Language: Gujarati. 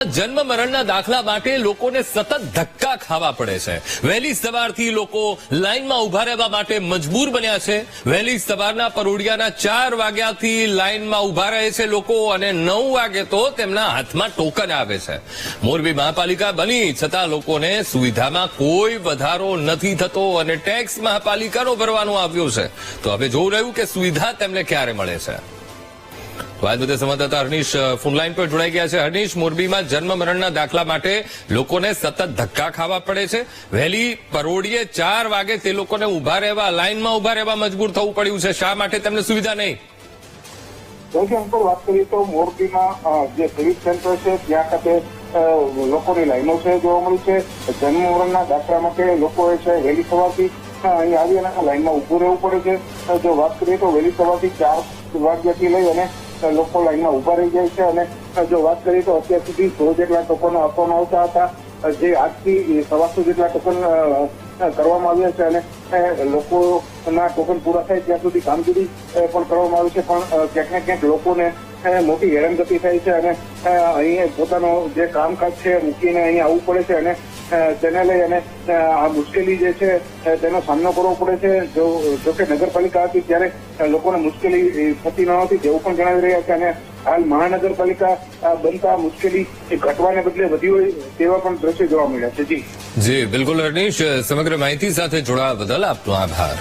જન્મ મરણના દાખલા માટે લોકોને સતત ધક્કા ખાવા પડે છે। વહેલી સવારથી લોકો લાઇનમાં ઉભા રહેવા માટે મજબૂર બન્યા છે। વહેલી સવારના પરોડિયાના 4 વાગ્યાથી લાઇનમાં ઉભા રહે છે લોકો અને 9 વાગે તો તેમના હાથમાં ટોકન આવે છે। મોરબી મહાપાલિકા બની છતાં લોકોને સુવિધામાં કોઈ વધારો નથી થતો અને ટેક્સ મહાપાલિકાનો ભરવાનો આવ્યો છે। તો હવે જોવું રહ્યું કે સુવિધા તેમને ક્યારે મળે છે। संवाददाता हरनीश फोनलाइन पर जोड़ाई गया है। हरनीश, मोरबी में जन्म मरण दाखला माटे लोकोने सतत धक्का खावा पड़े छे। वहेली परोडिये 4 वागे ते लोकोने उभा रहेवा लाइन में उभा रहेवा मजबूर थवुं पड्युं छे। शा माटे तेमने सुविधा नहीं? बात करिए तो मोरबी में जे सिविल सेंटर है त्या खाते लोकोनी लाइनो छे जोवा मळी छे। जन्म मरणना दाखला माटे लोकोए छे वहेली सवारथी અહીં આવી અને લાઈનમાં ઉભું રહેવું પડે છે। જો વાત કરીએ તો વહેલી સવારથી 4 વાગ્યાથી લઈ અને લોકો લાઈનમાં ઉભા રહી જાય છે અને જો વાત કરીએ તો અત્યાર સુધી 100 જેટલા ટોકનો આપવામાં આવતા હતા, જે આજથી 125 જેટલા ટોકન કરવામાં આવ્યા છે અને લોકોના ટોકન પૂરા થાય ત્યાં સુધી કામગીરી પણ કરવામાં આવી છે। પણ ક્યાંક ને ક્યાંક લોકોને મોટી હેરાનગતિ થાય છે અને અહીં પોતાનો જે કામકાજ છે મૂકીને અહીં આવવું પડે છે અને તેને લઈ અને આ મુશ્કેલી જે છે તેનો સામનો કરવો પડે છે। જો કે નગરપાલિકા હતી ત્યારે લોકોને મુશ્કેલી થતી ન હતી તેવું પણ જણાવી રહ્યા છે અને હાલ મહાનગરપાલિકા બનતા મુશ્કેલી ઘટવાને બદલે વધી હોય તેવા પણ દ્રશ્યો જોવા મળ્યા છે। જી જી બિલકુલ હરનીશ, સમગ્ર માહિતી સાથે જોડાવા બદલ આપનો આભાર।